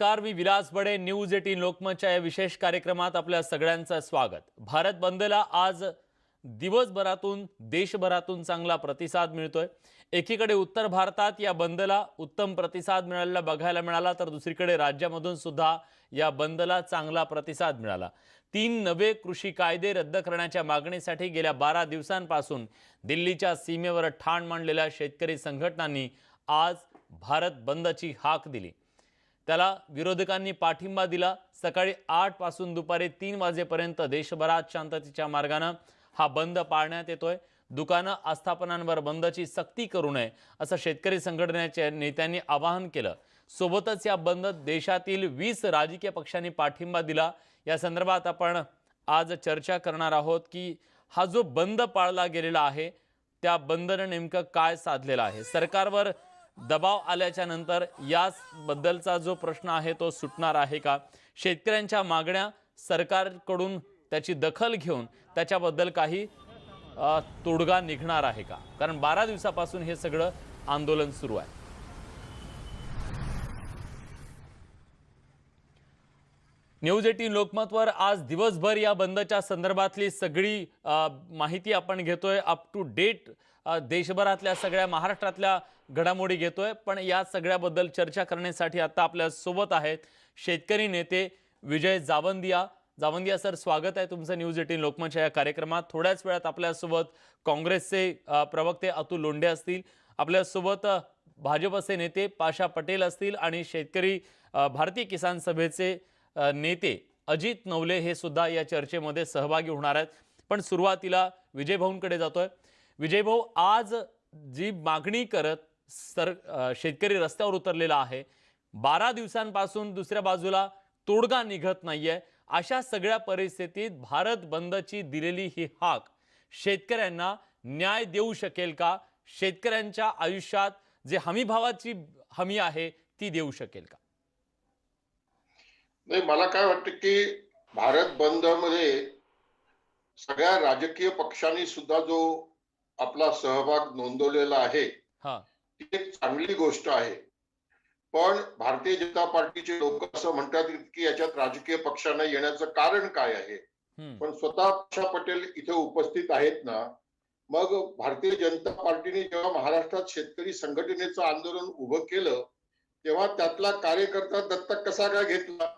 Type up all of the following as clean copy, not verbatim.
नमस्कार, मी विलास बडे. न्यूज 18 लोकमतच्या या विशेष कार्यक्रमात आपल्या सगळ्यांचं स्वागत. भारत बंदला आज दिवसभरातून देशभरातून चांगला प्रतिसाद मिळतोय. एकीकडे उत्तर भारतात या बंदला उत्तम प्रतिसाद मिळालेला बघायला मिळाला, तर दुसरीकडे राज्यामधून सुद्धा या बंदला चांगला प्रतिसाद मिळाला. 3 नवे कृषी कायदे रद्द करण्याच्या मागणीसाठी गेल्या 12 दिवसांपासून दिल्लीच्या सीमेवर ठाण मांडलेल्या शेतकरी संघटनांनी आज भारत बंदची हाक दिली. त्याला विरोधकांनी पाठिंबा दिला. सकाळी 8 पासून दुपारी 3 वाजेपर्यंत देशभरात शांततेच्या मार्गाने हा बंद पाळण्यात येतोय. दुकानं आस्थापनांवर बंदची सक्ती करू नये असं शेतकरी संघटनेच्या नेत्यांनी आवाहन केलं. सोबतच या बंद देशातील 20 राजकीय पक्षांनी पाठिंबा दिला. या संदर्भात आपण आज चर्चा करणार आहोत की हा जो बंद पाळला गेलेला आहे त्या बंदनं नेमकं काय साधलेलं आहे. सरकारवर दबाव आल्याच्या नंतर याबद्दलचा जो प्रश्न आहे तो सुटणार आहे का? शेतकऱ्यांच्या मागण्या सरकारकडून त्याची दखल घेऊन त्याच्याबद्दल काही तोडगा निघणार आहे का? कारण 12 दिवसापासून हे सगळं आंदोलन सुरू आहे. न्यूज 18 लोकमतवर आज दिवसभर या बंदच्या संदर्भातली सगळी माहिती आपण घेतोय. अप टू डेट देशभरातल्या सगळ्या महाराष्ट्रातल्या घडामोडी घेतोय. पण या सगळ्याबद्दल चर्चा करण्यासाठी आता आपल्या सोबत आहेत शेतकरी नेते विजय जावंदिया सर, स्वागत आहे तुमचं न्यूज 18 लोकमतच्या या कार्यक्रमात. थोड्याच वेळात आपल्यासोबत काँग्रेसचे प्रवक्ते अतुल लोंढे असतील, आपल्यासोबत भाजपचे नेते पाशा पटेल असतील आणि शेतकरी भारतीय किसान सभेचे नेते अजित नवले हे सुद्धा या चर्चेमध्ये सहभागी होणार आहेत. पण सुरुवातीला विजय भाऊंकडे जातोय. विजय भाऊ, आज जी मागणी करत शेतकरी रस्त्यावर उतरलेला आहे, 12 दिवसांपासून दुसऱ्या बाजूला तोडगा निघत नाहीये, अशा सगळ्या परिस्थितीत भारत बंदची दिलेली ही हाक शेतकऱ्यांना न्याय देऊ शकेल का? शेतकऱ्यांच्या आयुष्यात जे हमीभावाची हमी आहे ती देऊ शकेल का? नाही, मला काय वाटतं की भारत बंद मध्ये सगळ्या राजकीय पक्षांनी सुद्धा जो आपला सहभाग नोंदवलेला आहे ती एक चांगली गोष्ट आहे. पण भारतीय जनता पार्टीचे लोक असं म्हणतात की याच्यात राजकीय पक्षांना येण्याचं कारण काय आहे. पण स्वतः पाशा पटेल इथे उपस्थित आहेत ना. मग भारतीय जनता पार्टीने जेव्हा महाराष्ट्रात शेतकरी संघटनेचं आंदोलन उभं केलं तेव्हा त्यातला कार्यकर्ता दत्तक कसा काय घेतला,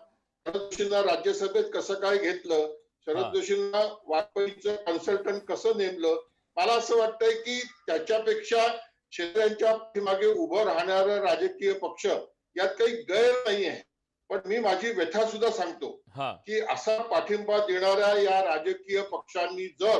शरद जोशींना राज्यसभेत कसं काय घेतलं, शरद जोशींना वाजपेयीचं कन्सल्टंट कसं नेमलं, मला असं वाटतंय की त्याच्यापेक्षा शेतकऱ्यांच्या पाठीमागे उभं राहणारा राजकीय पक्ष यात काही गैर नाही आहे. पण मी माझी व्यथा सुद्धा सांगतो की असा पाठिंबा देणाऱ्या या राजकीय पक्षांनी जर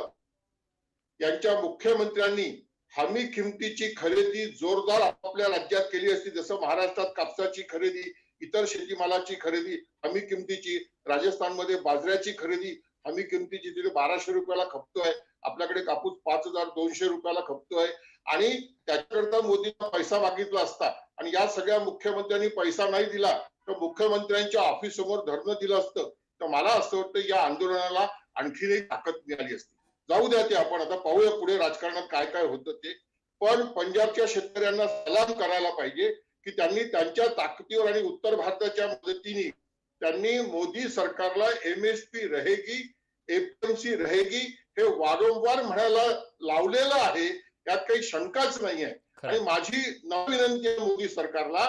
यांच्या मुख्यमंत्र्यांनी हमी किमतीची खरेदी जोरदार आपल्या राज्यात केली असती, जसं महाराष्ट्रात कापसाची खरेदी, इतर शेतीमालाची खरेदी हमी किमतीची, राजस्थानमध्ये बाजऱ्याची खरेदी हमी किमतीची, तिथे 1200 रुपयाला खपतोय, आपल्याकडे कापूस 5200 रुपयाला खपतोय. आणि त्याच्याकरता मोदींना पैसा मागितला असता आणि या सगळ्या मुख्यमंत्र्यांनी पैसा नाही दिला तर मुख्यमंत्र्यांच्या ऑफिस समोर धरणं दिलं असतं तर मला असं वाटतं या आंदोलनाला आणखीनही ताकद मिळाली असती. जाऊ द्या ते, आपण आता पाहूया पुढे राजकारणात काय काय होतं ते. पण पंजाबच्या शेतकऱ्यांना सलाम करायला पाहिजे की त्यांनी त्यांच्या ताकदीवर आणि उत्तर भारताच्या मदतीने त्यांनी मोदी सरकारला MSP रहेगी, APMC रहेगी हे वारंवार म्हणायला लावलेलं आहे. यात काही शंकाच नाहीये. आणि माझी विनंती आहे मोदी सरकारला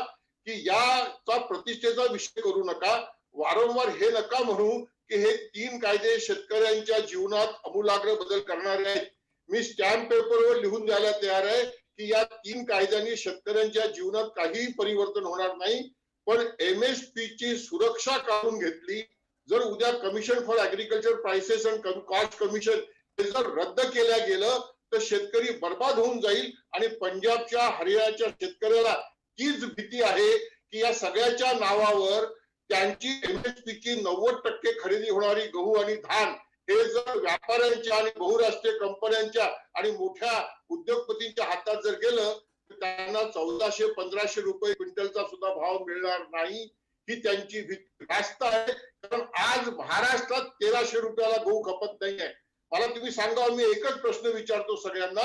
की याचा प्रतिष्ठेचा विषय करू नका. वारंवार हे नका म्हणू की हे 3 कायदे शेतकऱ्यांच्या जीवनात आमूलाग्र बदल करणारे आहेत. मी स्टॅम्प पेपरवर लिहून द्यायला तयार आहे की या 3 कायद्यांनी शेतकऱ्यांच्या जीवनात काहीही परिवर्तन होणार नाही. पण MSP ची सुरक्षा काढून घेतली. जर उद्या commission for agriculture prices and cost commission हे जर रद्द केलं गेलं तर शेतकरी बर्बाद होऊन जाईल. आणि पंजाबच्या हरियाणाच्या शेतकऱ्याला तीच भीती आहे की या सगळ्याच्या नावावर त्यांची MSP ची 90% खरेदी होणारी गहू आणि धान हे जर व्यापाऱ्यांच्या आणि बहुराष्ट्रीय कंपन्यांच्या आणि मोठ्या उद्योगपतींच्या हातात जर गेलं तर त्यांना 1400-1500 रुपये क्विंटलचा सुद्धा भाव मिळणार नाही. ही त्यांची भीती रास्त आहे. कारण आज महाराष्ट्रात 1300 रुपयाला गहू खपत नाहीये. मला तुम्ही सांगा, मी एकच प्रश्न विचारतो सगळ्यांना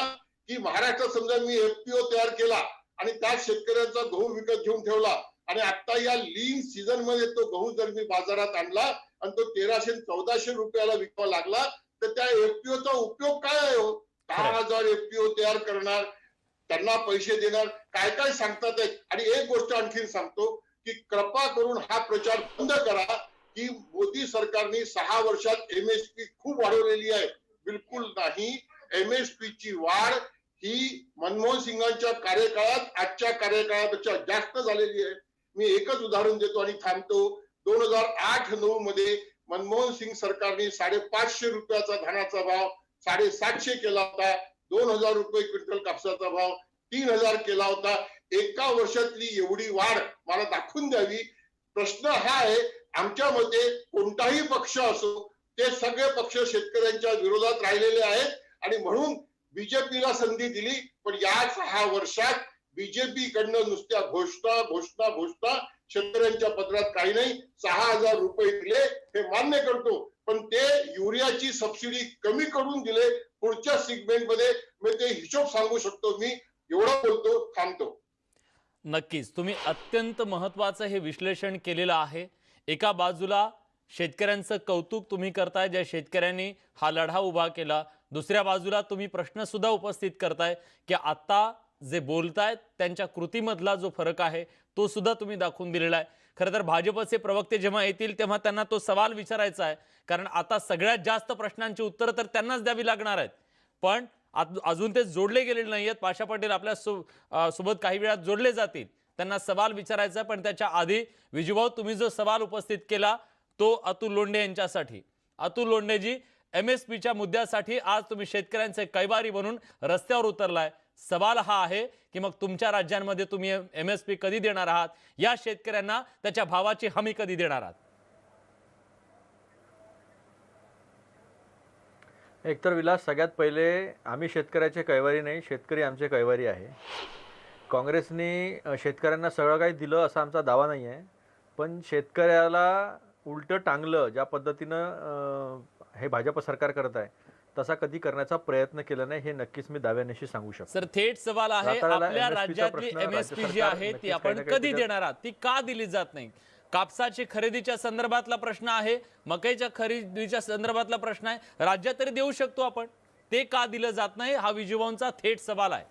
की महाराष्ट्रात समजा मी FPO तयार केला आणि त्या शेतकऱ्यांचा गहू विकत घेऊन ठेवला आणि आता या लीन सीझन मध्ये तो गहू जर मी बाजारात आणला आणि तो 1300-1400 रुपयाला विकावा लागला तर त्या एफपीओचा उपयोग काय आहे हो? 10,000 एफपीओ तयार करणार, त्यांना पैसे देणार, काय काय सांगतात आहे. आणि एक गोष्ट आणखी सांगतो की कृपा करून हा प्रचार बंद करा की मोदी सरकारने 6 वर्षात एमएसपी खूप वाढवलेली आहे. बिलकुल नाही. एमएसपी ची वाढ ही मनमोहन सिंगांच्या कार्यकाळात आजच्या कार्यकाळापेक्षा जास्त झालेली आहे. मी एकच उदाहरण देतो आणि थांबतो. 2008-9 मध्ये मनमोहन सिंग सरकारने 550 रुपयाचा धानाचा भाव 750 केला होता. 2000 रुपये क्विंटल कापसाचा भाव 3000 केला होता. एका वर्षातली एवढी वाढ मला दाखवून द्यावी. प्रश्न हा आहे, आमच्या मते कोणताही पक्ष असो ते सगळे पक्ष शेतकऱ्यांच्या विरोधात राहिलेले आहेत आणि म्हणून बीजेपीला संधी दिली. पण या 6 वर्षात बीजेपी कडनं नुसत्या घोषणा घोषणा घोषणा, शेतकऱ्यांच्या पत्रात काही नाही. 6000 रुपये दिले हे मान्य करतो, पण ते युरियाची सबसिडी कमी करून दिले. पुढच्या सिगमेंट मध्ये मी ते हिशोब सांगू शकतो. मी एवढं बोलतो, थांबतो. नक्कीच तुम्ही अत्यंत महत्त्वाचं हे विश्लेषण केलेलं आहे. एका बाजूला शेतकऱ्यांचं कौतुक तुम्ही करताय, ज्या शेतकऱ्यांनी हा लढा उभा केला. दुसऱ्या बाजूला तुम्ही प्रश्न सुद्धा उपस्थित करताय की आता जे बोलतायत त्यांच्या कृतीमधला जो फरक आहे तो सुद्धा तुम्ही दाखवून दिलेला आहे. खरं तर भाजपचे प्रवक्ते जेव्हा येतील तेव्हा त्यांना तो सवाल विचारायचा आहे, कारण आता सगळ्यात जास्त प्रश्नांची उत्तरं तर त्यांनाच द्यावी लागणार आहेत. पण अजून ते जोडले गेलेले नाही आहेत. पाशा पटेल आपल्या सोबत काही वेळात जोडले जातील, त्यांना सवाल विचारायचा. पण त्याच्या आधी विजूभाऊ, तुम्ही जो सवाल उपस्थित केला तो अतुल लोंढे यांच्यासाठी. अतुल लोंढेजी, एमएसपीच्या मुद्द्यासाठी आज तुम्ही शेतकऱ्यांचे कैवारी बनून रस्त्यावर उतरलाय. सवाल हा आहे की मग तुमच्या राज्यांमध्ये तुम्ही एमएसपी कधी देणार आहात, या शेतकऱ्यांना त्याच्या भावाची हमी कधी देणार आहात? एकतर विलास, सगळ्यात पहिले आम्ही शेतकऱ्याचे कैवारी नाही, शेतकरी आमचे कैवारी आहे. काँग्रेसने शेतकऱ्यांना सगळं काही दिलं असा आमचा दावा नाही आहे, पण शेतकऱ्याला उलटं टांगलं ज्या पद्धतीनं हे भाजप सरकार करत आहे तसा कधी करण्याचा प्रयत्न केला नाही, हे नक्कीच मी दाव्यानिशी सांगू शकतो. सर, थेट सवाल आहे, आपल्या राज्यातली एमएसपी जी आहे ती आपण कधी देणार आहात, ती का दिली जात नाही? कापसाची खरेदीच्या संदर्भातला प्रश्न आहे, मकईच्या खरेदीच्या संदर्भातला प्रश्न आहे, राज्यात तरी देऊ शकतो आपण, ते का दिलं जात नाही, हा विजूभाऊंचा थेट सवाल आहे.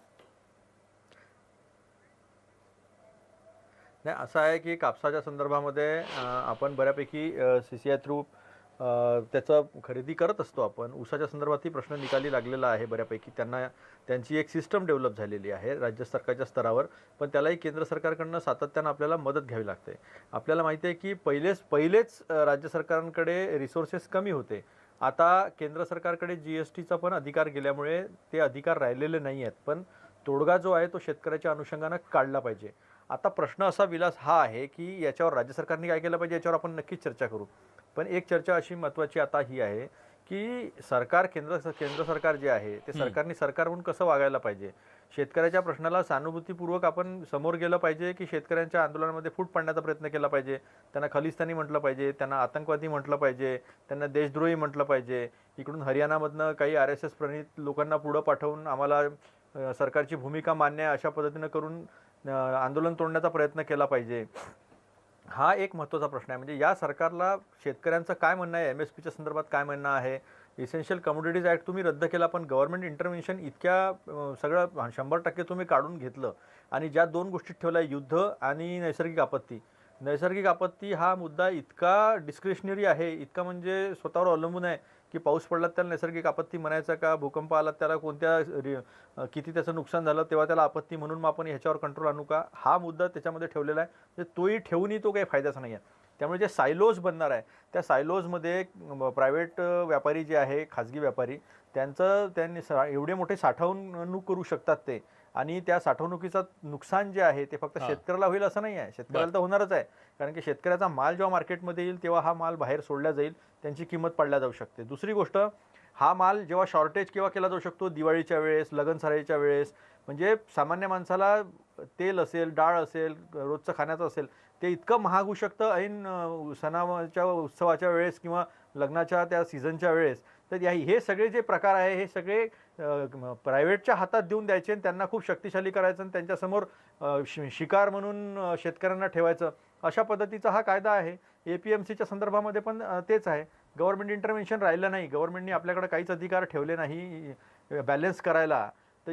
नाही, असं आहे की कापसाच्या संदर्भामध्ये आपण बऱ्यापैकी CCI थ्रू त्याचा खरेदी करत असतो आपण. ऊसाच्या संदर्भातही प्रश्न निकाली लागलेला आहे बऱ्यापैकी. त्यांची एक सिस्टम डेव्हलप झालेली आहे राज्य सरकारच्या स्तरावर, पण त्यालाही केंद्र सरकारकडनं सातत्यानं आपल्याला मदत घ्यावी लागते. आपल्याला माहिती आहे की पहिलेच राज्य सरकारांकडे रिसोर्सेस कमी होते. आता केंद्र सरकारकडे GSTचा पण अधिकार गेल्यामुळे ते अधिकार राहिलेले नाही आहेत, पण तोडगा जो आहे तो शेतकऱ्याच्या अनुषंगानं काढला पाहिजे. आता प्रश्न असा विलास हा आहे की याच्यावर राज्य सरकारने काय केलं पाहिजे याच्यावर आपण नक्कीच चर्चा करू. पण एक चर्चा अशी महत्त्वाची आता ही आहे की केंद्र सरकार जे आहे ते सरकारने सरकार म्हणून कसं वागायला पाहिजे. शेतकऱ्याच्या प्रश्नाला सहानुभूतीपूर्वक आपण समोर गेलं पाहिजे की शेतकऱ्यांच्या आंदोलनामध्ये फूट पाडण्याचा प्रयत्न केला पाहिजे. त्यांना खलिस्तानी म्हटलं पाहिजे, त्यांना आतंकवादी म्हटलं पाहिजे, त्यांना देशद्रोही म्हटलं पाहिजे. इकडून हरियाणामधनं काही RSS प्रणित लोकांना पुढं पाठवून आम्हाला सरकारची भूमिका मान्य आहे अशा पद्धतीनं करून आंदोलन तोडण्याचा प्रयत्न केला पाहिजे. हा एक महत्त्वाचा प्रश्न आहे. म्हणजे या सरकारला शेतकऱ्यांचं काय म्हणणं आहे, MSPच्या संदर्भात काय म्हणणं आहे. इसेन्शियल कमोडिटीज ॲक्ट तुम्ही रद्द केला, पण गव्हर्नमेंट इंटरव्हेन्शन इतक्या सगळं 100% तुम्ही काढून घेतलं आणि ज्या 2 गोष्टीत ठेवल्या, युद्ध आणि नैसर्गिक आपत्ती. नैसर्गिक आपत्ती हा मुद्दा इतका डिस्क्रिशनरी आहे, इतका म्हणजे स्वतःवर अवलंबून आहे की पाऊस पडला त्याला नैसर्गिक आपत्ती म्हणायचं का, भूकंप आला त्याला किती त्याचं नुकसान झालं तेव्हा त्याला आपत्ती म्हणून मग आपण ह्याच्यावर कंट्रोल आणू का, हा मुद्दा त्याच्यामध्ये ठेवलेला आहे. म्हणजे तोही ठेवूनही तो काही फायद्याचा नाही आहे. त्यामुळे जे सायलोज बनणार आहे त्या सायलोजमध्ये प्रायव्हेट व्यापारी जे आहे, खाजगी व्यापारी, त्यांनी एवढे मोठे साठवणूक करू शकतात ते, आणि त्या साठवणुकीचं नुकसान जे आहे ते फक्त शेतकऱ्याला होईल असं नाही आहे. शेतकऱ्याला तर होणारच आहे, कारण की शेतकऱ्याचा माल जेव्हा मार्केटमध्ये येईल तेव्हा हा माल बाहेर सोडला जाईल, त्यांची किंमत पाडल्या जाऊ शकते. दुसरी गोष्ट, हा माल जेव्हा शॉर्टेज केव्हा केला जाऊ शकतो, दिवाळीच्या वेळेस, लगनसराईच्या वेळेस. म्हणजे सामान्य माणसाला तेल असेल, डाळ असेल, रोजचं खाण्याचं असेल, ते इतकं महाग होऊ शकतं ऐन सणाच्या उत्सवाच्या वेळेस किंवा लग्नाच्या त्या सीझनच्या वेळेस, तर हे सगळे जे प्रकार आहे हे सगळे प्रायव्हेटच्या हातात देऊन द्यायचे आणि त्यांना खूप शक्तिशाली करायचं आणि त्यांच्यासमोर शिकार म्हणून शेतकऱ्यांना ठेवायचं, अशा पद्धतीचा हा कायदा आहे. APMCच्या संदर्भामध्ये पण तेच आहे. गव्हर्नमेंट इंटरव्हेन्शन राहिलं नाही, गव्हर्नमेंटने आपल्याकडे काहीच अधिकार ठेवले नाही बॅलन्स करायला. तर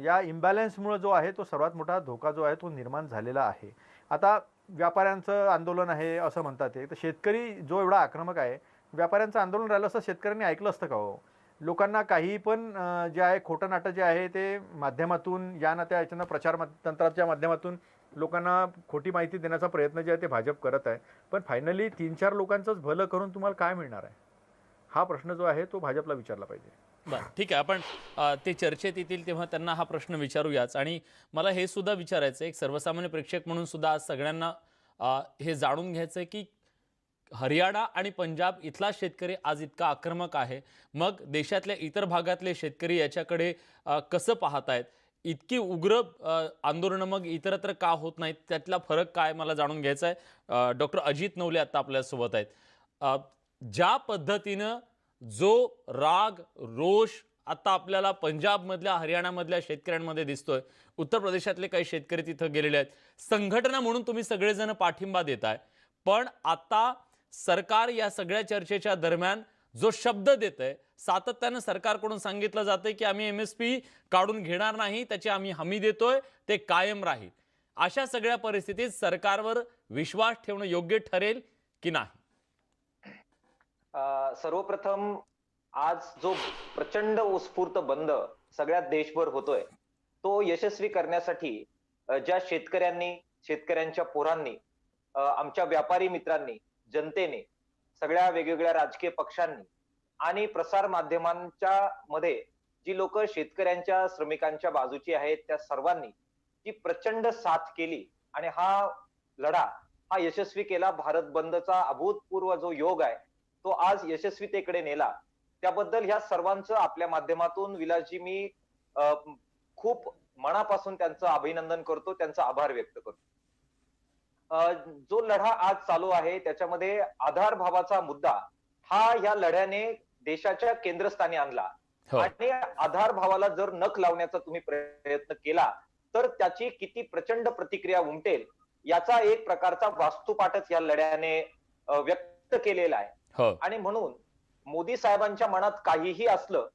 या इम्बॅलन्समुळे जो आहे तो सर्वात मोठा धोका जो आहे तो निर्माण झालेला आहे. आता व्यापाऱ्यांचं आंदोलन आहे असं म्हणतात ते, तर शेतकरी जो एवढा आक्रमक आहे, व्यापाऱ्यांचं आंदोलन राहिलं असतं शेतकऱ्यांनी ऐकलं असतं का हो? लोकांना काही पण जे आहे खोटं नाटं जे आहे ते माध्यमातून या ना त्या याच्यानं प्रचार तंत्राच्या माध्यमातून लोकांना खोटी माहिती देण्याचा प्रयत्न जे आहे ते भाजप करत आहे. पण फायनली 3-4 लोकांचंच भलं करून तुम्हाला काय मिळणार आहे? हा प्रश्न जो आहे तो भाजपला विचारला पाहिजे. बरं, ठीक आहे. आपण ते चर्चेत येतील तेव्हा त्यांना हा प्रश्न विचारूयाच. आणि मला हे सुद्धा विचारायचं आहे, एक सर्वसामान्य प्रेक्षक म्हणून सुद्धा आज सगळ्यांना हे जाणून घ्यायचं आहे की हरियाणा आणि पंजाब इथला शेतकरी आज इतका आक्रमक आहे, मग देशातल्या इतर भागातले शेतकरी याच्याकडे कसं पाहतायत? इतकी उग्र आंदोलनं मग इतरत्र का होत नाहीत? त्यातला फरक काय मला जाणून घ्यायचा आहे. डॉक्टर अजित नवले आता आपल्यासोबत आहेत. ज्या पद्धतीनं जो राग, रोष आता आपल्याला पंजाबमधल्या, हरियाणामधल्या शेतकऱ्यांमध्ये दिसतोय, उत्तर प्रदेशातले काही शेतकरी तिथं गेलेले आहेत, संघटना म्हणून तुम्ही सगळेजण पाठिंबा देताय, पण आता सरकार या सगळ्या चर्चेच्या दरम्यान जो शब्द देतंय, सातत्यानं सरकारकडून सांगितलं जातंय की आम्ही MSP काढून घेणार नाही, त्याची आम्ही हमी देतोय, ते कायम राहील. अशा सगळ्या परिस्थितीत सरकारवर विश्वास ठेवणं योग्य ठरेल की नाही? सर्वप्रथम आज जो प्रचंड उत्स्फूर्त बंद सगळ्या देशभर होतोय, तो यशस्वी करण्यासाठी ज्या शेतकऱ्यांनी, शेतकऱ्यांच्या पोरांनी, आमच्या व्यापारी मित्रांनी, जनतेने, सगळ्या वेगवेगळ्या राजकीय पक्षांनी आणि प्रसार माध्यमांच्या मध्ये जी लोक शेतकऱ्यांच्या, श्रमिकांच्या बाजूची आहेत, त्या सर्वांनी जी प्रचंड साथ केली आणि हा लढा हा यशस्वी केला. भारत बंदचा अभूतपूर्व जो योग आहे तो आज यशस्वीतेकडे नेला. त्याबद्दल ह्या सर्वांचं आपल्या माध्यमातून विलासजी मी खूप मनापासून त्यांचं अभिनंदन करतो, त्यांचा आभार व्यक्त करतो. जो लढा आज चालू आहे त्याच्यामध्ये आधार भावाचा मुद्दा हा या लढ्याने देशाच्या केंद्रस्थानी आणला. आणि आधार भावाला जर नख लावण्याचा तुम्ही प्रयत्न केला तर त्याची किती प्रचंड प्रतिक्रिया उमटेल याचा एक प्रकारचा वास्तुपाठच या लढ्याने व्यक्त केलेला आहे. आणि म्हणून मोदी साहेबांच्या मनात काहीही असलं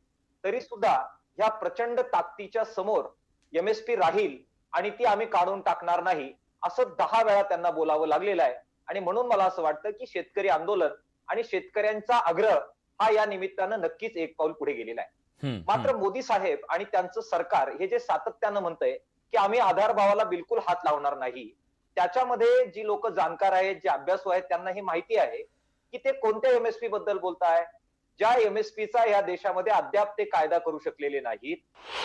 तरी सुद्धा ह्या प्रचंड ताकदीच्या समोर MSP राहील आणि ती आम्ही काढून टाकणार नाही असं 10 वेळा त्यांना बोलावं लागलेलं आहे. आणि म्हणून मला असं वाटतं की शेतकरी आंदोलन आणि शेतकऱ्यांचा आग्रह हा या निमित्तानं नक्कीच एक पाऊल पुढे गेलेला आहे. मात्र मोदी साहेब आणि त्यांचं सरकार हे जे सातत्यानं म्हणतंय की आम्ही आधार भावाला बिलकुल हात लावणार नाही, त्याच्यामध्ये जी लोक जाणकार आहेत, जे अभ्यासू आहेत, त्यांना ही माहिती आहे की ते कोणत्या MSP बद्दल बोलताय. ज्या MSPचा या देशामध्ये अद्याप ते कायदा करू शकलेले नाहीत.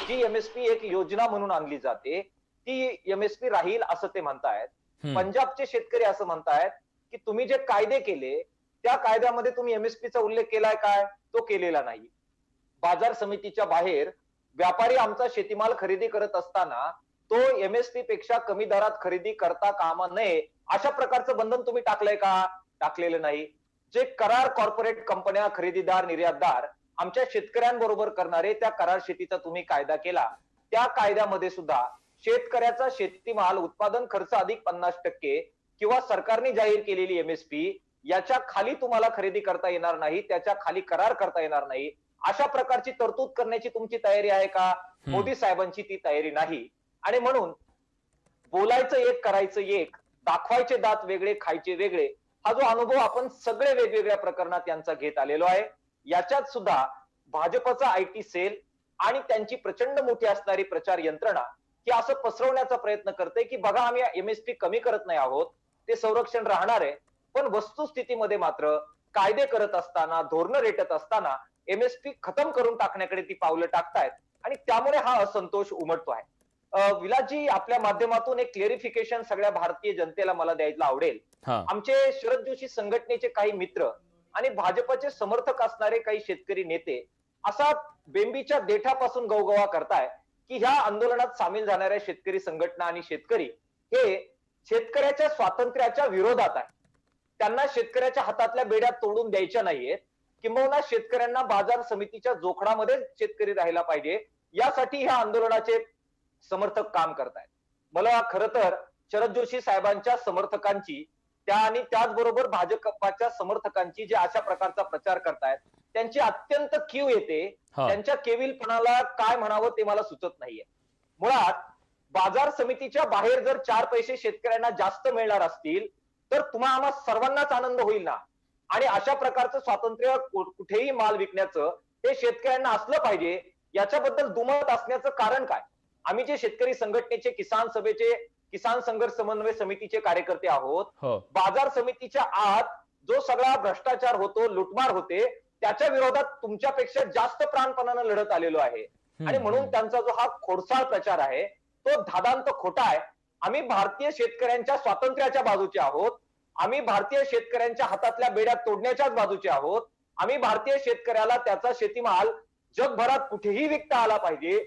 जी MSP एक योजना म्हणून आणली जाते ती MSP राहील असं ते म्हणतायत. पंजाबचे शेतकरी असं म्हणतायत की तुम्ही जे कायदे केले त्या कायद्यामध्ये तुम्ही MSPचा उल्लेख केलाय काय? तो केलेला नाही. बाजार समितीच्या बाहेर व्यापारी आमचा शेतीमाल खरेदी करत असताना तो MSP पेक्षा कमी दरात खरेदी करता कामा नये अशा प्रकारचं बंधन तुम्ही टाकलंय का? टाकलेलं नाही. जे करार कॉर्पोरेट कंपन्या, खरेदीदार, निर्यातदार आमच्या शेतकऱ्यांबरोबर करणारे त्या करार शेतीचा तुम्ही कायदा केला. त्या कायद्यामध्ये सुद्धा शेतकऱ्याचा शेतीमाल उत्पादन खर्च अधिक 50% किंवा सरकारने जाहीर केलेली MSP याच्या खाली तुम्हाला खरेदी करता येणार नाही, त्याच्या खाली करार करता येणार नाही. अशा प्रकारची तरतूद करण्याची तुमची तयारी आहे का? मोदी साहेबांची ती तयारी नाही. आणि म्हणून बोलायचं एक, करायचं एक, दाखवायचे दात वेगळे, खायचे वेगळे, हा जो अनुभव आपण सगळे वेगवेगळ्या प्रकरणात यांचा घेत आलेलो आहे. याच्यात सुद्धा भाजपचा IT सेल आणि त्यांची प्रचंड मोठी असणारी प्रचार यंत्रणा ही असं पसरवण्याचा प्रयत्न करते की बघा आम्ही MSP कमी करत नाही आहोत, ते संरक्षण राहणार आहे. पण वस्तुस्थितीमध्ये मात्र कायदे करत असताना, धोरणं रेटत असताना MSP खतम करून टाकण्याकडे ती पावलं टाकतायत आणि त्यामुळे हा असंतोष उमटतो आहे. विलासजी, आपल्या माध्यमातून एक क्लेरिफिकेशन सगळ्या भारतीय जनतेला मला द्यायला आवडेल. आमचे शरद जोशी संघटनेचे काही मित्र आणि भाजपचे समर्थक असणारे काही शेतकरी नेते असा बेंबीच्या देठापासून गवगवा करताय की ह्या आंदोलनात सामील जाणाऱ्या शेतकरी संघटना आणि शेतकरी हे शेतकऱ्याच्या स्वातंत्र्याच्या विरोधात आहे. त्यांना शेतकऱ्याच्या हातातल्या बेड्या तोडून द्यायच्या नाहीयेत. किंबहुना शेतकऱ्यांना बाजार समितीच्या जोखडामध्ये शेतकरी राहिला पाहिजे, यासाठी ह्या आंदोलनाचे समर्थक काम करतायत. मला खरं तर शरद जोशी साहेबांच्या समर्थकांची आणि त्याचबरोबर भाजपच्या समर्थकांची जे अशा प्रकारचा प्रचार करतायत त्यांची अत्यंत कीव येते. त्यांच्या केविलपणाला काय म्हणावं ते मला सुचत नाहीये. मुळात बाजार समितीच्या बाहेर जर 4 पैसे शेतकऱ्यांना जास्त मिळणार असतील तर आम्हा सर्वांनाच आनंद होईल ना. आणि अशा प्रकारचं स्वातंत्र्य कुठेही माल विकण्याचं हे शेतकऱ्यांना असलं पाहिजे, याच्याबद्दल दुमत असण्याचं कारण काय? आम्ही जे शेतकरी संघटनेचे किसान सभेचे किसान संघर्ष समन्वय समितीचे कार्यकर्ते आहोत. बाजार समितीच्या आत जो सगळा भ्रष्टाचार होतो, लुटमार होते, त्याच्या विरोधात तुमच्यापेक्षा जास्त प्राणपणानं लढत आलेलो आहे. आणि म्हणून त्यांचा जो हा खोडसाळ प्रचार आहे तो धादांत खोटा आहे. आम्ही भारतीय शेतकऱ्यांच्या स्वातंत्र्याच्या बाजूचे आहोत. आम्ही भारतीय शेतकऱ्यांच्या हातातल्या बेड्या तोडण्याच्याच बाजूचे आहोत. आम्ही भारतीय शेतकऱ्याला त्याचा शेतीमाल जगभरात कुठेही विकता आला पाहिजे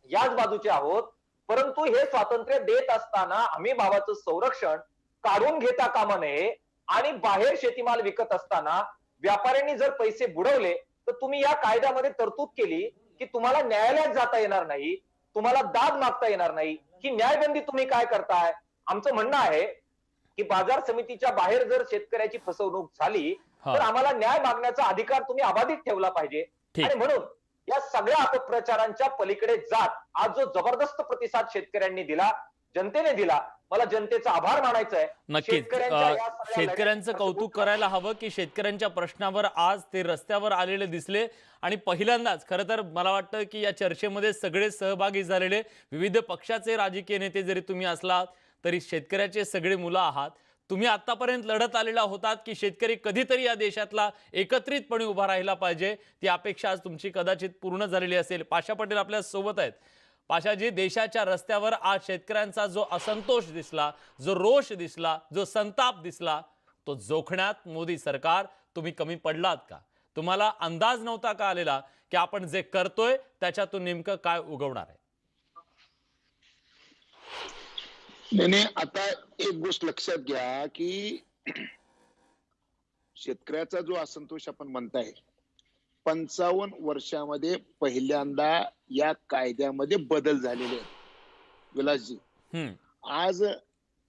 याच बाजूचे आहोत. परंतु हे स्वातंत्र्य देत असताना आम्ही भावाचं संरक्षण काढून घेता कामा नये. आणि बाहेर शेतीमाल विकत असताना व्यापाऱ्यांनी जर पैसे बुडवले तर तुम्ही या कायद्यामध्ये तरतूद केली की तुम्हाला न्यायालयात जाता येणार नाही, तुम्हाला दाद मागता येणार नाही. ही न्यायबंदी तुम्ही काय करताय? आमचं म्हणणं आहे की बाजार समितीच्या बाहेर जर शेतकऱ्याची फसवणूक झाली तर आम्हाला न्याय मागण्याचा अधिकार तुम्ही अबाधित ठेवला पाहिजे. आणि म्हणून या सगळ्या अपप्रचारांच्या पलीकडे जात आज जो जबरदस्त प्रतिसाद शेतकऱ्यांनी दिला, जनतेने दिला, मला जनतेचा आभार मानायचा आहे. नक्कीच शेतकऱ्यांचं कौतुक करायला हवं की शेतकऱ्यांच्या प्रश्नावर आज ते रस्त्यावर आलेले दिसले. आणि पहिल्यांदाच खरं तर मला वाटतं की या चर्चेमध्ये सगळे सहभागी झालेले विविध पक्षाचे राजकीय नेते जरी तुम्ही असलात तरी शेतकऱ्याचे सगळे मुलं आहात. तुम्ही आतापर्यंत लढत आलेला होतात की शेतकरी कधीतरी या देशातला एकत्रितपणे उभा राहिला पाहिजे. ती अपेक्षा आज तुमची कदाचित पूर्ण झालेली असेल. पाशा पटेल आपल्या सोबत आहेत. पाशाजी, देशाच्या रस्त्यावर आज शेतकऱ्यांचा जो असंतोष दिसला, जो रोष दिसला, जो संताप दिसला, तो जोखण्यात मोदी सरकार तुम्ही कमी पडलात का? तुम्हाला अंदाज नव्हता का आलेला की आपण जे करतोय त्याच्यातून नेमकं काय उगवणार आहे? नाही, आता एक गोष्ट लक्षात घ्या की शेतकऱ्याचा जो असंतोष आपण म्हणताय, 55 वर्षामध्ये पहिल्यांदा या कायद्यामध्ये बदल झालेले आहेत विलासजी. आज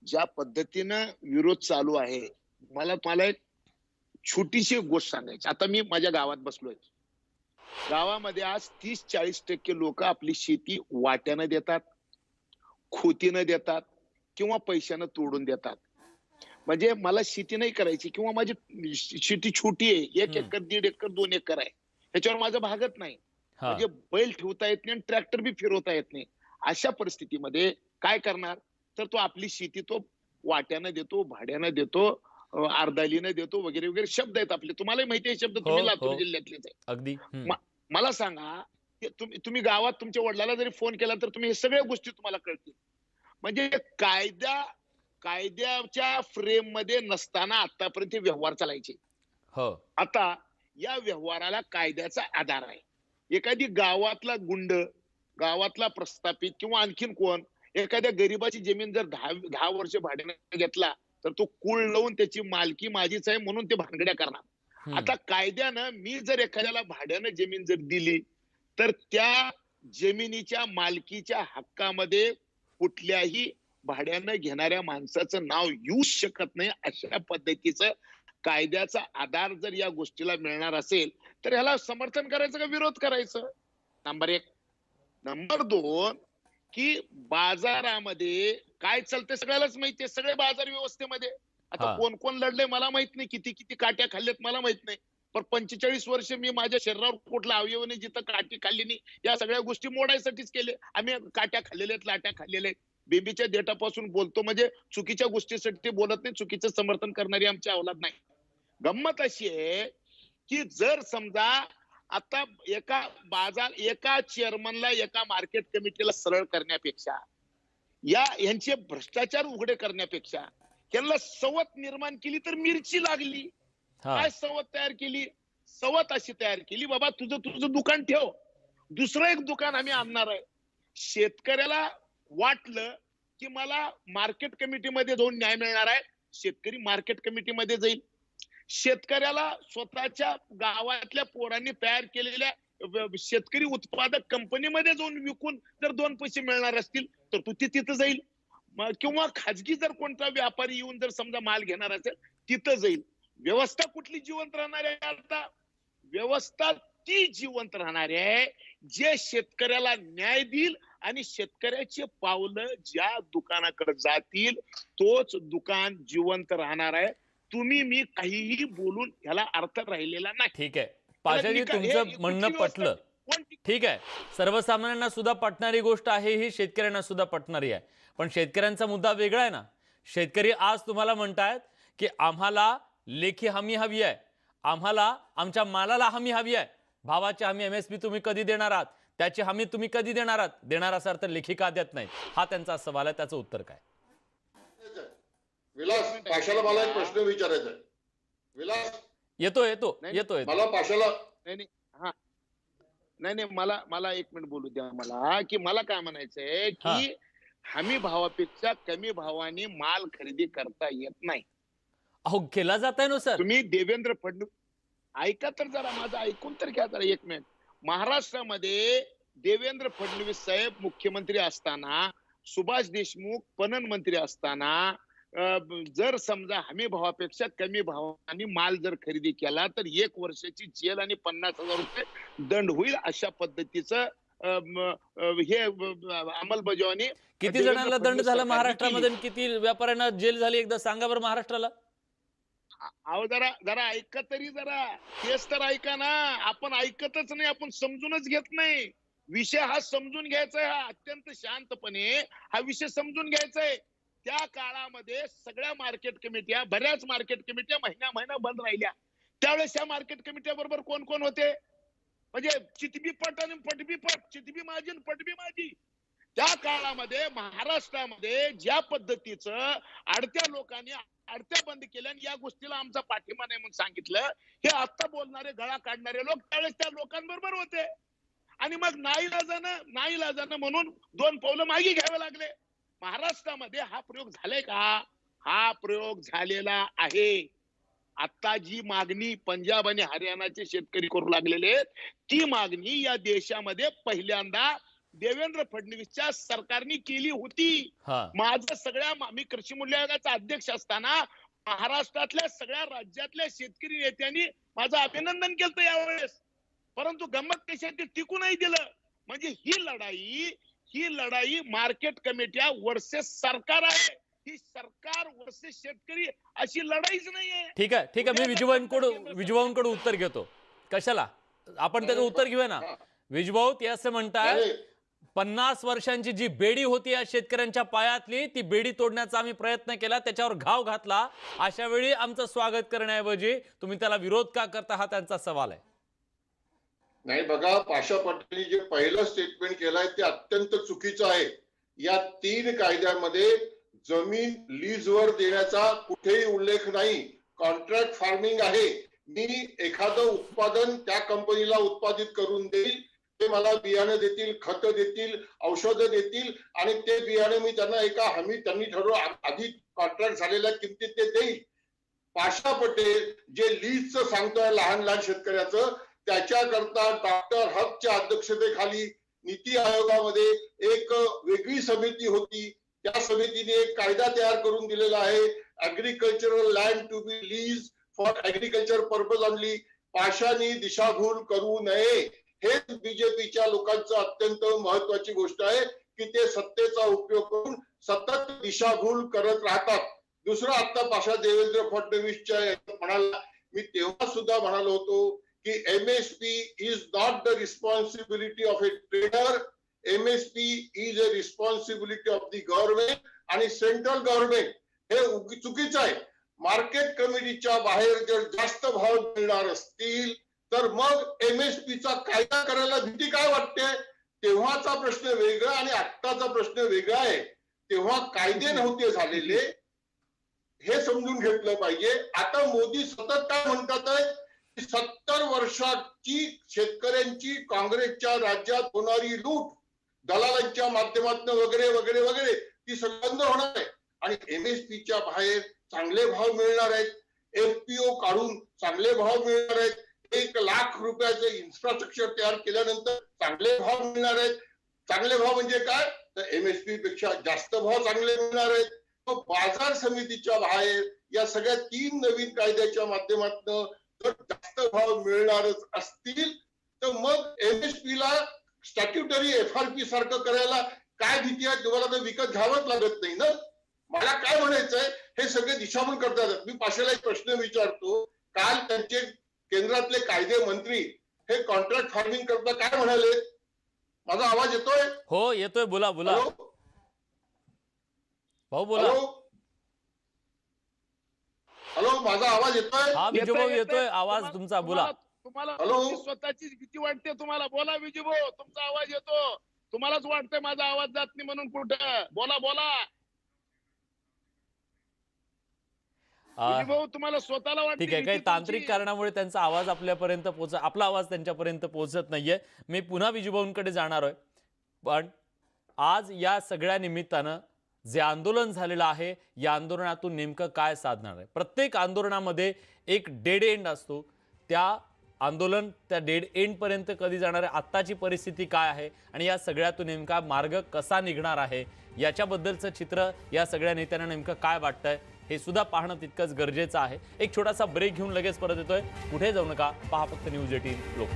ज्या पद्धतीनं विरोध चालू आहे, मला एक छोटीशी गोष्ट सांगायची. आता मी माझ्या गावात बसलोय. गावामध्ये आज 30-40% लोक आपली शेती वाट्यानं देतात, खोतीनं देतात किंवा पैशानं तोडून देतात. म्हणजे मला शेती नाही करायची किंवा माझी शेती छोटी आहे, 1 एकर 1.5 एकर 2 एकर आहे, ह्याच्यावर माझं भागत नाही. म्हणजे बैल ठेवता येत नाही आणि ट्रॅक्टर बी फिरवता येत नाही. अशा परिस्थितीमध्ये काय करणार? तर तो आपली शेती तो वाट्यानं देतो, भाड्यानं देतो, अर्धालीनं देतो, वगैरे वगैरे शब्द आहेत आपले. तुम्हालाही माहिती आहे शब्द, तुम्ही लातूर जिल्ह्यातलेच आहे. अगदी. मला सांगा, तुम्ही गावात तुमच्या वडिलाला जरी फोन केला तर तुम्ही हे सगळ्या गोष्टी तुम्हाला कळतील. म्हणजे कायद्याच्या फ्रेम मध्ये नसताना आतापर्यंत व्यवहार चालायचे. आता या व्यवहाराला कायद्याचा आधार आहे. एखादी गावातला गुंड, गावातला प्रस्थापित किंवा आणखीन कोण एखाद्या गरीबाची जमीन जर 10 वर्ष भाड्याने घेतला तर तो कुळ लावून त्याची मालकी माझीच आहे म्हणून ते भानगड्या करणार. आता कायद्यानं मी जर एखाद्याला भाड्यानं जमीन जर दिली तर त्या जमिनीच्या मालकीच्या हक्कामध्ये कुठल्याही भाड्यानं घेणाऱ्या माणसाचं नाव येऊ शकत नाही. अशा पद्धतीचं कायद्याचा आधार जर या गोष्टीला मिळणार असेल तर ह्याला समर्थन करायचं का विरोध करायचं? नंबर 1. नंबर 2 की बाजारामध्ये काय चालतंय सगळ्यालाच माहितीये. सगळे बाजार व्यवस्थेमध्ये आता कोण कोण लढले मला माहित नाही, किती किती काट्या खाल्ल्यात मला माहित नाही, पण 45 वर्ष मी माझ्या शरीरावर कुठला अवयव नाही जिथं काठी खाल्ली नाही. या सगळ्या गोष्टी मोडायसाठीच केले. आम्ही काट्या खाल्लेल्या आहेत, लाट्या खाल्लेल्या आहेत. बेबीच्या देठापासून बोलतो म्हणजे चुकीच्या गोष्टीसाठी ते बोलत नाही, चुकीचं समर्थन करणारी आमची अवलाद नाही. गंमत अशी आहे की जर समजा आता एका चेअरमनला एका मार्केट कमिटीला सरळ करण्यापेक्षा यांचे भ्रष्टाचार उघडे करण्यापेक्षा यांना सवत निर्माण केली तर मिरची लागली. काय सवत तयार केली? सवत अशी तयार केली, बाबा तुझं दुकान ठेव, दुसरं एक दुकान आम्ही आणणार आहे. शेतकऱ्याला वाटलं की मला मार्केट कमिटीमध्ये जाऊन न्याय मिळणार आहे, शेतकरी मार्केट कमिटीमध्ये जाईल. शेतकऱ्याला स्वतःच्या गावातल्या पोरांनी तयार केलेल्या शेतकरी उत्पादक कंपनीमध्ये जाऊन विकून जर 2 पैसे मिळणार असतील तर तू तिथं जाईल, किंवा खाजगी जर कोणता व्यापारी येऊन जर समजा माल घेणार असेल तिथं जाईल. व्यवस्था कुठली जिवंत राहणार आहे? आता व्यवस्था ती जिवंत राहणार आहे जे शेतकऱ्याला न्याय देईल आणि शेतकऱ्याचे पावलं ज्या दुकानाकडे जातील तोच दुकान जिवंत राहणार आहे. तुम्ही मी काहीही बोलून ह्याला अर्थ राहिलेला नाही. ठीक आहे पाशाजी, तुमचं म्हणणं पटलं. ठीक आहे, सर्वसामान्यांना सुद्धा पटणारी गोष्ट आहे, ही शेतकऱ्यांना सुद्धा पटणारी आहे. पण शेतकऱ्यांचा मुद्दा वेगळा आहे ना. शेतकरी आज तुम्हाला म्हणतायत की आम्हाला लेखी हमी हवी आहे, आम्हाला आमच्या मालाला हमी हवी आहे, भावाची हमी MSP तुम्ही कधी देणार आहात, त्याची हमी तुम्ही कधी देणार आहात, देणार असाल तर लेखी का देत नाही, हा त्यांचा सवाल आहे. त्याचं उत्तर काय? विलास, पाशाला मला एक प्रश्न विचारायचा आहे. विलास येतो मला पाशाला नाही मला 1 मिनिट बोलू द्या मला, की मला काय म्हणायचंय की हमी भावापेक्षा कमी भावाने माल खरेदी करता येत नाही. अहो केला जात आहे ना सर. तुम्ही देवेंद्र फडणवीस ऐका तर जरा, माझं ऐकून तर घ्या जरा 1 मिनिट. महाराष्ट्रामध्ये देवेंद्र फडणवीस साहेब मुख्यमंत्री असताना, सुभाष देशमुख पणन मंत्री असताना जर समजा हमी भावापेक्षा कमी भावाने माल जर खरेदी केला तर 1 वर्षाची जेल आणि 50,000 रुपये दंड होईल, अशा पद्धतीचं हे अंमलबजावणी. किती जणांना दंड झाला महाराष्ट्रामध्ये, किती व्यापाऱ्यांना जेल झाली, एकदा सांगा बरं महाराष्ट्राला. अहो जरा ऐका तरी, जरा तेच तर ऐका ना. आपण ऐकतच नाही, आपण समजूनच घेत नाही. विषय हा समजून घ्यायचा आहे, हा अत्यंत शांतपणे हा विषय समजून घ्यायचा आहे. त्या काळामध्ये सगळ्या मार्केट कमिट्या, बऱ्याच मार्केट कमिट्या महिना बंद राहिल्या. त्यावेळेस या मार्केट कमिट्या बरोबर कोण कोण होते? म्हणजे चितबी पट आणि पटबी पट, चितबी माझी आणि पटबी माझी. त्या काळामध्ये महाराष्ट्रामध्ये ज्या पद्धतीचं आडत्या लोकांनी आडत्या बंद केल्या आणि या गोष्टीला आमचा पाठिंबा नाही म्हणून सांगितलं, हे आता बोलणारे गळा काढणारे लोक त्यावेळेस त्या लोकांबरोबर होते. आणि मग नाईलाजानं म्हणून 2 पावलं मागे घ्यावे लागले. महाराष्ट्रामध्ये हा प्रयोग झालाय का? हा प्रयोग झालेला आहे. आता जी मागणी पंजाब आणि हरियाणाचे शेतकरी करू लागलेले, ती मागणी या देशामध्ये पहिल्यांदा देवेंद्र फडणवीसच्या सरकारने केली होती. माझं मी कृषी मूल्य आयोगाचा अध्यक्ष असताना महाराष्ट्रातल्या सगळ्या राज्यातल्या शेतकरी नेत्यांनी माझं अभिनंदन केलं यावेळेस. परंतु गंमत कशी ते टिकू नाही दिलं. म्हणजे ही लढाई मार्केट कमिट्या वर्सेस सरकार आहे, ही सरकार वर्सेस शेतकरी अशी लढाईच नाहीये. ठीक आहे मी विजभाऊंकडून उत्तर घेतो. कशाला आपण त्याचं उत्तर घेऊया ना. विजभाऊ ते असं म्हणतात 50 वर्षांची जी बेडी होती या शेतकऱ्यांच्या पायातली, ती बेडी तोडण्याचा आम्ही प्रयत्न केला, त्याच्यावर घाव घातला. अशा वेळी आमचं स्वागत करण्याऐवजी तुम्ही त्याला विरोध का करता, हा त्यांचा सवाल आहे. नाही बघा, पाशा पटेलनी जे पहिलं स्टेटमेंट केलंय ते अत्यंत चुकीचं आहे. या 3 कायद्यामध्ये जमीन लीजवर देण्याचा कुठेही उल्लेख नाही. कॉन्ट्रॅक्ट फार्मिंग आहे. मी एखादं उत्पादन त्या कंपनीला उत्पादित करून देईल, ते मला बियाणं देतील, खतं देतील, औषधं देतील आणि ते बियाणं मी त्यांना एका त्यांनी आधी कॉन्ट्रॅक्ट झालेल्या किमतीत ते देईल. पाशा पटेल जे लीजचं सांगतोय लहान शेतकऱ्याचं, त्याच्याकरता डॉक्टर हकच्या अध्यक्षतेखाली नीती आयोगामध्ये एक वेगळी समिती होती. त्या समितीने एक कायदा तयार करून दिलेला आहे, agricultural land to be lease for agriculture purpose only. पाशानी दिशाभूल करू नये, हेच बीजेपीच्या लोकांचं अत्यंत महत्वाची गोष्ट आहे की ते सत्तेचा उपयोग करून सतत दिशाभूल करत राहतात. दुसरं, आता पाशा देवेंद्र फडणवीसच्या म्हणाला, मी तेव्हा सुद्धा म्हणालो होतो की MSP is not the responsibility of a trader. MSP is a responsibility of the government आणि सेंट्रल गव्हर्नमेंट. हे चुकीचं आहे. मार्केट कमिटीच्या बाहेर जर जास्त भाव मिळणार असतील तर मग MSP चा कायदा करायला भीती काय वाटते? तेव्हाचा प्रश्न वेगळा आणि आत्ताचा प्रश्न वेगळा आहे. तेव्हा कायदे नव्हते झालेले, हे समजून घेतलं पाहिजे. आता मोदी सतत काय म्हणतात आहे, 70 वर्षाची शेतकऱ्यांची काँग्रेसच्या राज्यात होणारी लूट, दलालांच्या माध्यमातून वगैरे वगैरे वगैरे, ती बंद होणार आहे आणि MSP च्या बाहेर चांगले भाव मिळणार आहेत. FPO काढून चांगले भाव मिळणार आहेत, 1,00,000 रुपयाचं इन्फ्रास्ट्रक्चर तयार केल्यानंतर चांगले भाव मिळणार आहेत. चांगले भाव म्हणजे काय, तर MSP पेक्षा जास्त भाव चांगले मिळणार आहेत. मग बाजार समितीच्या बाहेर या सगळ्या 3 नवीन कायद्याच्या माध्यमातून जर जास्त भाव मिळणारच असतील तर मग MSP ला स्टॅट्युटरी FRP सारखं करायला काय भीती आहे, तुम्हाला तर विकत घ्यावंच लागत नाही ना. मला काय म्हणायचंय, हे सगळे दिशाभूल करतात. मी पाशाला एक प्रश्न विचारतो, काल त्यांचे केंद्रातले कायदे मंत्री हे कॉन्ट्रॅक्ट फार्मिंग करता काय म्हणाले? माझा आवाज येतोय? हो येतोय, बोला बोला भाऊ बोला. हॅलो, माझा आवाज येतोय? हा विजूभाऊ येतोय आवाज तुमचा, बोला. तुम्हाला हॅलो? स्वतःचीच भीती वाटते तुम्हाला. बोला विजूभाऊ, तुमचा आवाज येतो. तुम्हालाच वाटतंय माझा आवाज जात नाही म्हणून. कुठं बोला बोला विजूभाऊ, तुम्हाला स्वतःला वाटते. ठीक आहे, काही तांत्रिक कारणामुळे त्यांचा आवाज आपल्यापर्यंत आपला आवाज त्यांच्यापर्यंत पोहोचत नाहीये. मी पुन्हा विजूभाऊंकडे जाणार आहे. पण आज या सगळ्या निमित्तानं जे आंदोलन झालेलं आहे, या आंदोलनातून नेमकं काय साधणार आहे? प्रत्येक आंदोलनामध्ये एक डेड एंड असतो. त्या आंदोलन त्या डेड एंड पर्यंत कधी जाणार आहे, आत्ताची परिस्थिती काय आहे आणि या सगळ्यातून नेमका मार्ग कसा निघणार आहे, याच्याबद्दलचं चित्र या सगळ्या नेत्यांना नेमकं काय वाटतंय हे सुद्धा पाहणं तितकंच गरजेचं आहे. एक छोटासा ब्रेक घेऊन लगेच परत येतोय. कुठे जाऊ नका, पहा फक्त न्यूज 18 लोकमत.